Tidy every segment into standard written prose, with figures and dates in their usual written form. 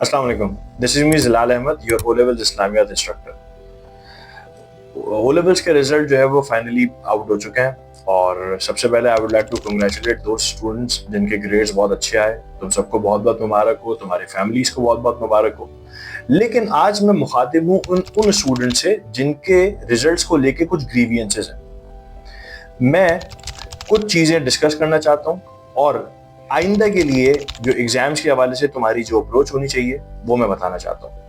Assalamu alaikum. This is me Zilal Ahmed, your O levels Islamiat instructor. O levels के result जो है वो finally out हो चुके हैं और सबसे पहले I would like to congratulate दो स्टूडेंट्स जिनके ग्रेड्स बहुत अच्छे आए. तुम सबको बहुत बहुत मुबारक हो, तुम्हारी फैमिलीज को बहुत बहुत मुबारक हो. लेकिन आज मैं मुखातिब हूँ उन स्टूडेंट से जिनके रिजल्ट्स को लेके कुछ ग्रीवियंसेस हैं. मैं कुछ चीज़ें डिस्कस करना चाहता हूँ और आइंदा के लिए जो एग्जाम्स के हवाले से तुम्हारी जो अप्रोच होनी चाहिए वो मैं बताना चाहता हूँ.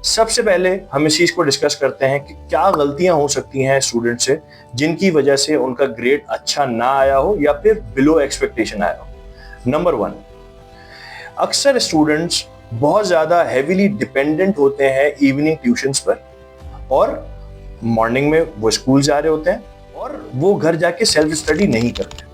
सबसे पहले हम इस चीज़ को डिस्कस करते हैं कि क्या गलतियां हो सकती हैं स्टूडेंट से जिनकी वजह से उनका ग्रेड अच्छा ना आया हो या फिर बिलो एक्सपेक्टेशन आया हो. नंबर 1, अक्सर स्टूडेंट्स बहुत ज़्यादा हेविली डिपेंडेंट होते हैं इवनिंग ट्यूशन्स पर और मॉर्निंग में वो स्कूल जा रहे होते हैं और वो घर जाके सेल्फ स्टडी नहीं करते.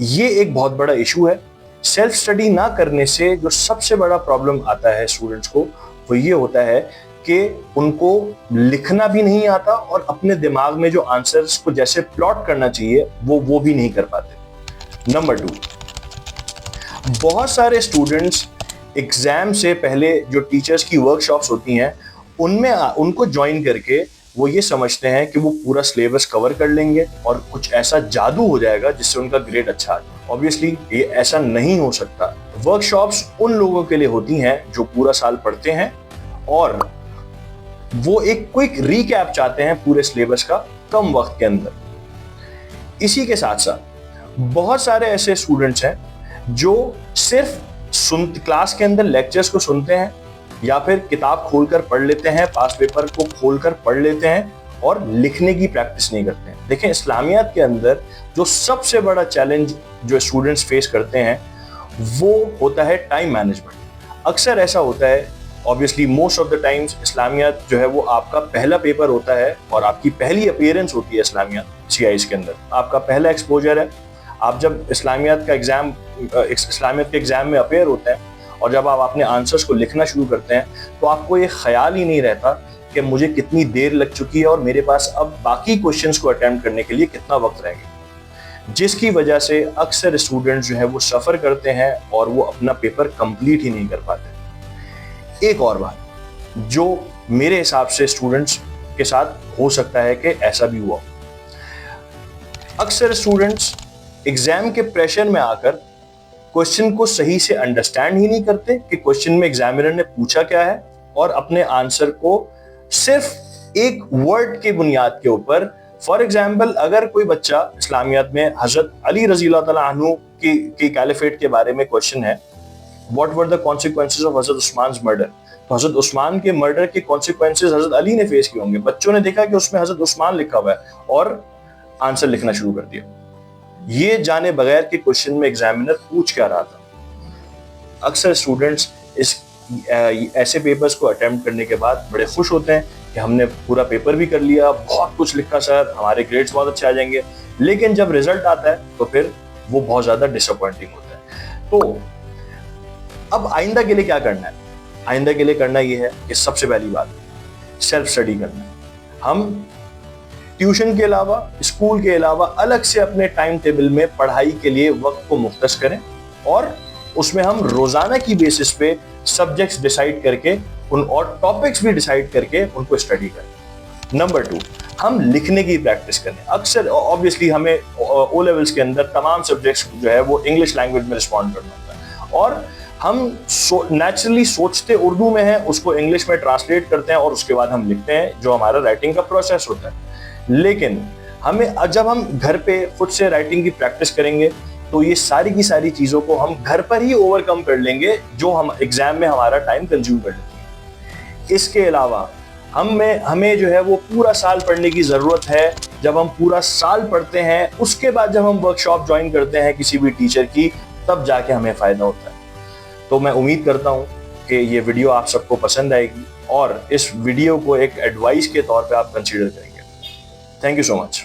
ये एक बहुत बड़ा इशू है. सेल्फ स्टडी ना करने से जो सबसे बड़ा प्रॉब्लम आता है स्टूडेंट्स को वो ये होता है कि उनको लिखना भी नहीं आता और अपने दिमाग में जो आंसर्स को जैसे प्लॉट करना चाहिए वो भी नहीं कर पाते. नंबर 2, बहुत सारे स्टूडेंट्स एग्जाम से पहले जो टीचर्स की वर्कशॉप्स होती हैं उनमें उनको ज्वाइन करके वो ये समझते हैं कि वो पूरा सिलेबस कवर कर लेंगे और कुछ ऐसा जादू हो जाएगा जिससे उनका ग्रेड अच्छा आ जाए. ऑब्वियसली ये ऐसा नहीं हो सकता. वर्कशॉप्स उन लोगों के लिए होती हैं जो पूरा साल पढ़ते हैं और वो एक क्विक रीकैप चाहते हैं पूरे सिलेबस का कम वक्त के अंदर. इसी के साथ साथ बहुत सारे ऐसे स्टूडेंट्स हैं जो सिर्फ क्लास के अंदर लेक्चर्स को सुनते हैं या फिर किताब खोलकर पढ़ लेते हैं, पास पेपर को खोलकर पढ़ लेते हैं और लिखने की प्रैक्टिस नहीं करते हैं. देखें, इस्लामियात के अंदर जो सबसे बड़ा चैलेंज जो स्टूडेंट्स फेस करते हैं वो होता है टाइम मैनेजमेंट. अक्सर ऐसा होता है, obviously most of the times Islamiat जो है वो आपका पहला पेपर होता है और आपकी पहली अपीयरेंस होती है इस्लामियात सीआईएस के अंदर. आपका पहला एक्सपोजर है. आप जब इस्लामियात के एग्जाम में अपेयर होते हैं और जब आप अपने आंसर्स को लिखना शुरू करते हैं तो आपको ये ख्याल ही नहीं रहता कि मुझे कितनी देर लग चुकी है और मेरे पास अब बाकी क्वेश्चंस को अटेम्प्ट करने के लिए कितना वक्त रह गया, जिसकी वजह से अक्सर स्टूडेंट्स जो है वो सफ़र करते हैं और वो अपना पेपर कंप्लीट ही नहीं कर पाते. एक और बात जो मेरे हिसाब से स्टूडेंट्स के साथ हो सकता है कि ऐसा भी हुआ, अक्सर स्टूडेंट्स एग्जाम के प्रेशर में आकर क्वेश्चन को सही से अंडरस्टैंड ही नहीं करते कि क्वेश्चन में एग्जामिनर ने पूछा क्या है और अपने आंसर को सिर्फ एक वर्ड के बुनियाद के ऊपर, फॉर एग्जाम्पल अगर कोई बच्चा इस्लामियात में हजरत अली रज़ी अल्लाह तआला अन्हु की कैलिफेट के बारे में क्वेश्चन है, what were the consequences of Hazrat Usman murder, तो हजरत उस्मान के मर्डर के कॉन्सिक्वेंसेस हजरत अली ने फेस किए होंगे. बच्चों ने देखा कि उसमें हजरत उस्मान लिखा हुआ है और आंसर लिखना शुरू कर दिया, ये जाने बगैर कि क्वेश्चन में एग्जामिनर पूछ क्या रहा था. अक्सर स्टूडेंट्स ऐसे पेपर्स को अटेम्प्ट करने के बाद बड़े खुश होते हैं कि हमने पूरा पेपर भी कर लिया, बहुत कुछ लिखा सर, हमारे ग्रेड्स बहुत अच्छे आ जाएंगे. लेकिन जब रिजल्ट आता है तो फिर वो बहुत ज़्यादा डिसअपॉइंटिंग होता है. तो अब आइंदा के लिए क्या करना है? आइंदा के लिए करना ये है कि सबसे पहली बात सेल्फ स्टडी करना है. हम ट्यूशन के अलावा, स्कूल के अलावा अलग से अपने टाइम टेबल में पढ़ाई के लिए वक्त को मुख्तस करें और उसमें हम रोजाना की बेसिस पे सब्जेक्ट्स डिसाइड करके और टॉपिक्स भी डिसाइड करके उनको स्टडी करें. नंबर 2, हम लिखने की प्रैक्टिस करें. अक्सर ऑब्वियसली हमें ओ लेवल्स के अंदर तमाम सब्जेक्ट्स जो है वो इंग्लिश लैंग्वेज में रिस्पॉन्ड करना होता है और हम नेचुरली सोचते उर्दू में हैं, उसको इंग्लिश में ट्रांसलेट करते हैं और उसके बाद हम लिखते हैं, जो हमारा राइटिंग का प्रोसेस होता है. लेकिन जब हम घर पे खुद से राइटिंग की प्रैक्टिस करेंगे तो ये सारी की सारी चीज़ों को हम घर पर ही ओवरकम कर लेंगे जो हम एग्जाम में हमारा टाइम कंज्यूम कर लेते हैं. इसके अलावा हमें जो है वो पूरा साल पढ़ने की ज़रूरत है. जब हम पूरा साल पढ़ते हैं उसके बाद जब हम वर्कशॉप ज्वाइन करते हैं किसी भी टीचर की, तब जाके हमें फ़ायदा होता है. तो मैं उम्मीद करता हूँ कि ये वीडियो आप सबको पसंद आएगी और इस वीडियो को एक एडवाइस के तौर पे आप कंसीडर करेंगे. Thank you so much.